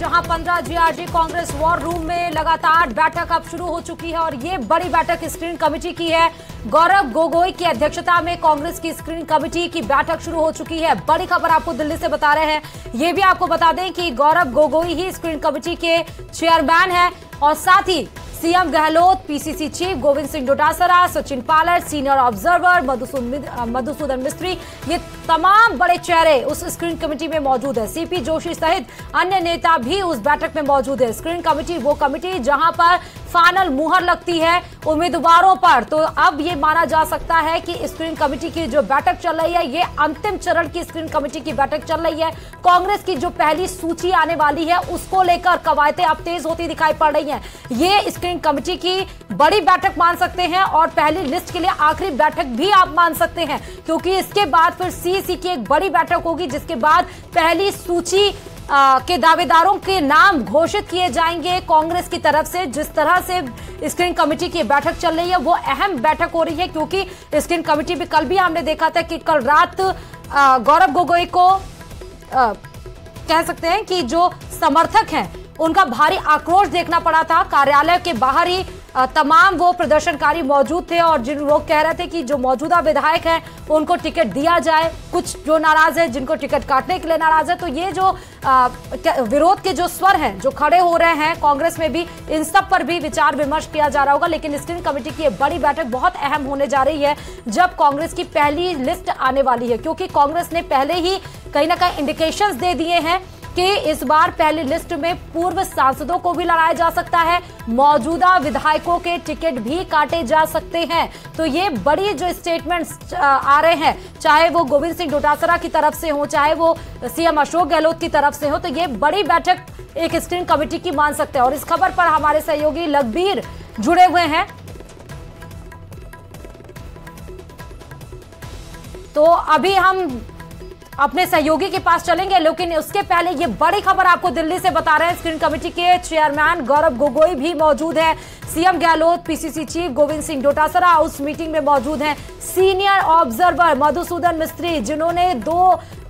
जहां 15 GRD Congress war room में लगातार बैठक अब शुरू हो चुकी है और ये बड़ी बैठक स्क्रीनिंग कमेटी की है। गौरव गोगोई की अध्यक्षता में कांग्रेस की स्क्रीनिंग कमेटी की बैठक शुरू हो चुकी है। बड़ी खबर आपको दिल्ली से बता रहे हैं। ये भी आपको बता दें कि गौरव गोगोई ही स्क्रीनिंग कमेटी के चेयरमैन है और साथ ही CM Gehlot, PCC chief Govind Singh Dotasra, Sachin Pilot, senior observer Madhusudan Mistry, ये तमाम बड़े चेहरे उस स्क्रीनिंग कमेटी में मौजूद है। सीपी जोशी सहित अन्य नेता भी उस बैठक में मौजूद है। स्क्रीनिंग कमेटी वो कमेटी जहां पर फाइनल मुहर लगती है उम्मीदवारों पर। तो अब ये माना जा सकता है कि स्क्रीनिंग कमेटी की जो बैठक चल रही है, ये अंतिम चरण की स्क्रीनिंग कमेटी की बैठक चल रही है। कांग्रेस की जो पहली सूची आने वाली है उसको लेकर कवायदें अब तेज होती दिखाई पड़ रही हैं। ये स्क्रीनिंग कमेटी की बड़ी बैठक मान सकते हैं और पहली लिस्ट के लिए आखिरी बैठक भी आप मान सकते हैं, क्योंकि इसके बाद फिर सीईसी की एक बड़ी बैठक होगी जिसके बाद पहली सूची के दावेदारों के नाम घोषित किए जाएंगे कांग्रेस की तरफ से। जिस तरह से स्क्रीनिंग कमेटी की बैठक चल रही है वो अहम बैठक हो रही है, क्योंकि स्क्रीनिंग कमेटी भी कल भी हमने देखा था कि कल रात गौरव गोगोई को कह सकते हैं कि जो समर्थक हैं उनका भारी आक्रोश देखना पड़ा था। कार्यालय के बाहर ही तमाम वो प्रदर्शनकारी मौजूद थे और जिन लोग कह रहे थे कि जो मौजूदा विधायक हैं उनको टिकट दिया जाए, कुछ जो नाराज है जिनको टिकट काटने के लिए नाराज है। तो ये जो विरोध के जो स्वर हैं जो खड़े हो रहे हैं कांग्रेस में भी, इन सब पर भी विचार विमर्श किया जा रहा होगा। लेकिन स्क्रीनिंग कमेटी की बड़ी बैठक बहुत अहम होने जा रही है जब कांग्रेस की पहली लिस्ट आने वाली है, क्योंकि कांग्रेस ने पहले ही कहीं ना कहीं इंडिकेशंस दे दिए हैं कि इस बार पहली लिस्ट में पूर्व सांसदों को भी लड़ाया जा सकता है, मौजूदा विधायकों के टिकट भी काटे जा सकते हैं। तो ये बड़ी जो स्टेटमेंट्स आ रहे हैं, चाहे वो गोविंद सिंह डोटासरा की तरफ से हो, चाहे वो सीएम अशोक गहलोत की तरफ से हो, तो ये बड़ी बैठक एक स्क्रीनिंग कमेटी की मान सकते हैं। और इस खबर पर हमारे सहयोगी लखबीर जुड़े हुए हैं। तो अभी हम अपने सहयोगी के पास चलेंगे, लेकिन उसके पहले ये बड़ी खबर आपको दिल्ली से बता रहे हैं। स्क्रीनिंग कमेटी के चेयरमैन गौरव गोगोई भी मौजूद है। CM Gehlot, PCC chief Govind Singh Dotasra उस मीटिंग में मौजूद हैं। सीनियर ऑब्जर्वर मधुसूदन मिस्त्री, जिन्होंने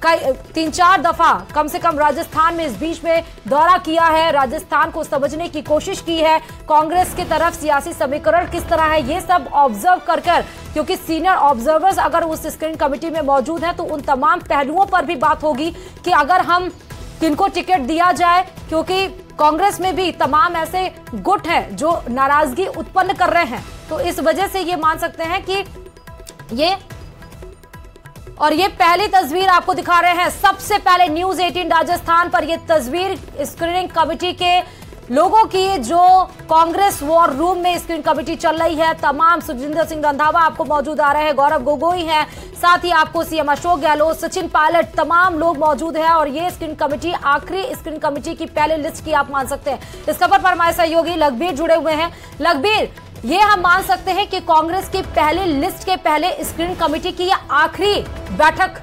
3-4 दफा कम से कम राजस्थान में इस बीच में दौरा किया है, राजस्थान को समझने की कोशिश की है, कांग्रेस की तरफ सियासी समीकरण किस तरह है ये सब ऑब्जर्व कर क्योंकि सीनियर ऑब्जर्वर्स अगर उस स्क्रीनिंग कमेटी में मौजूद हैं तो उन तमाम पहलुओं पर भी बात होगी कि अगर हम किनको टिकट दिया जाए, क्योंकि कांग्रेस में भी तमाम ऐसे गुट हैं जो नाराजगी उत्पन्न कर रहे हैं। तो इस वजह से ये मान सकते हैं कि ये पहली तस्वीर आपको दिखा रहे हैं सबसे पहले न्यूज 18 राजस्थान पर। यह तस्वीर स्क्रीनिंग कमेटी के लोगों की जो कांग्रेस वॉर रूम में स्क्रीनिंग कमेटी चल रही है। तमाम सुखजिंदर सिंह रंधावा आपको मौजूद आ रहे हैं, गौरव गोगोई हैं, साथ ही आपको सीएम अशोक गहलोत, सचिन पायलट, तमाम लोग मौजूद हैं। और ये स्क्रीनिंग कमेटी आखिरी स्क्रीनिंग कमेटी की पहले लिस्ट की आप मान सकते हैं। इस खबर पर हमारे सहयोगी लखबीर जुड़े हुए हैं। लखबीर, ये हम मान सकते हैं कि कांग्रेस की पहली लिस्ट के पहले स्क्रीनिंग कमेटी की यह आखिरी बैठक।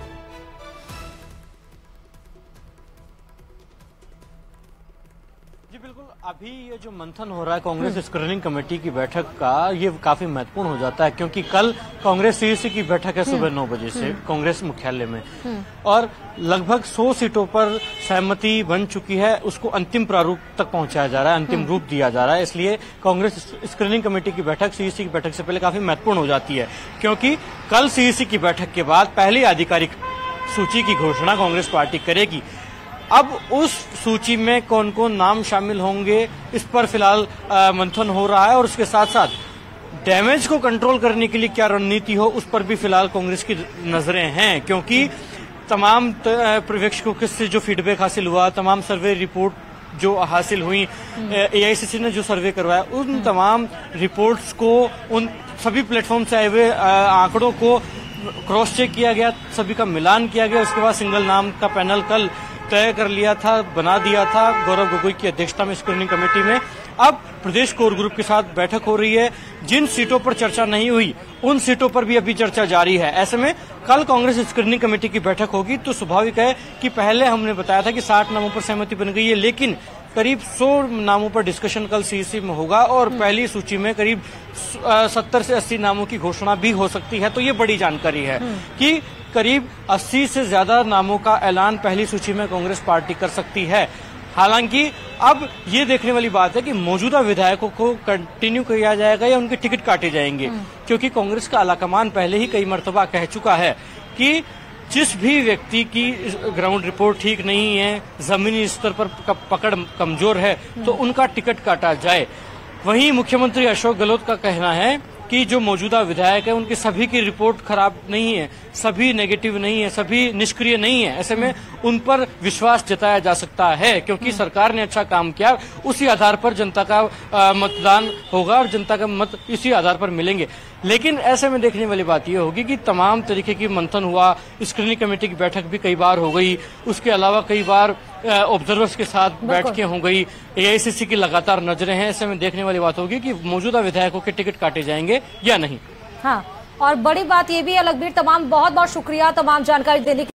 जी बिल्कुल, अभी ये जो मंथन हो रहा है कांग्रेस स्क्रीनिंग कमेटी की बैठक का, ये काफी महत्वपूर्ण हो जाता है, क्योंकि कल कांग्रेस सीईसी की बैठक है सुबह 9 बजे से कांग्रेस मुख्यालय में, और लगभग 100 सीटों पर सहमति बन चुकी है। उसको अंतिम प्रारूप तक पहुंचाया जा रहा है, अंतिम रूप दिया जा रहा है। इसलिए कांग्रेस स्क्रीनिंग कमेटी की बैठक सीईसी की बैठक से पहले काफी महत्वपूर्ण हो जाती है, क्योंकि कल सीईसी की बैठक के बाद पहली आधिकारिक सूची की घोषणा कांग्रेस पार्टी करेगी। अब उस सूची में कौन कौन नाम शामिल होंगे इस पर फिलहाल मंथन हो रहा है, और उसके साथ साथ डैमेज को कंट्रोल करने के लिए क्या रणनीति हो उस पर भी फिलहाल कांग्रेस की नजरें हैं, क्योंकि तमाम पर्यवेक्षकों से जो फीडबैक हासिल हुआ, तमाम सर्वे रिपोर्ट जो हासिल हुई, एआईसीसी ने जो सर्वे करवाया, उन तमाम रिपोर्ट्स को, उन सभी प्लेटफॉर्म से आए हुए आंकड़ों को क्रॉस चेक किया गया, सभी का मिलान किया गया। उसके बाद सिंगल नाम का पैनल कल तय कर लिया था, बना दिया था गौरव गोगोई की अध्यक्षता में स्क्रीनिंग कमेटी में। अब प्रदेश कोर ग्रुप के साथ बैठक हो रही है। जिन सीटों पर चर्चा नहीं हुई उन सीटों पर भी अभी चर्चा जारी है। ऐसे में कल कांग्रेस स्क्रीनिंग कमेटी की बैठक होगी, तो स्वाभाविक है कि पहले हमने बताया था कि 60 नामों पर सहमति बन गई है, लेकिन करीब 100 नामों पर डिस्कशन कल सीईसी में होगा और पहली सूची में करीब 70 से 80 नामों की घोषणा भी हो सकती है। तो ये बड़ी जानकारी है कि करीब 80 से ज्यादा नामों का ऐलान पहली सूची में कांग्रेस पार्टी कर सकती है। हालांकि अब ये देखने वाली बात है कि मौजूदा विधायकों को कंटिन्यू किया जाएगा या उनके टिकट काटे जाएंगे, क्योंकि कांग्रेस का आलाकमान पहले ही कई मर्तबा कह चुका है कि जिस भी व्यक्ति की ग्राउंड रिपोर्ट ठीक नहीं है, जमीनी स्तर पर पकड़ कमजोर है, तो उनका टिकट काटा जाए। वहीं मुख्यमंत्री अशोक गहलोत का कहना है कि जो मौजूदा विधायक है उनकी सभी की रिपोर्ट खराब नहीं है, सभी नेगेटिव नहीं है, सभी निष्क्रिय नहीं है। ऐसे में उन पर विश्वास जताया जा सकता है, क्योंकि सरकार ने अच्छा काम किया। उसी आधार पर जनता का मतदान होगा और जनता का मत इसी आधार पर मिलेंगे। लेकिन ऐसे में देखने वाली बात यह होगी कि तमाम तरीके की मंथन हुआ, स्क्रीनिंग कमेटी की बैठक भी कई बार हो गई, उसके अलावा कई बार ऑब्जर्वर्स के साथ बैठकें हो गई, एआईसीसी की लगातार नजरें हैं। ऐसे में देखने वाली बात होगी कि मौजूदा विधायकों के टिकट काटे जाएंगे या नहीं। हाँ, और बड़ी बात ये भी है लखबीर, बहुत बहुत शुक्रिया तमाम जानकारी देने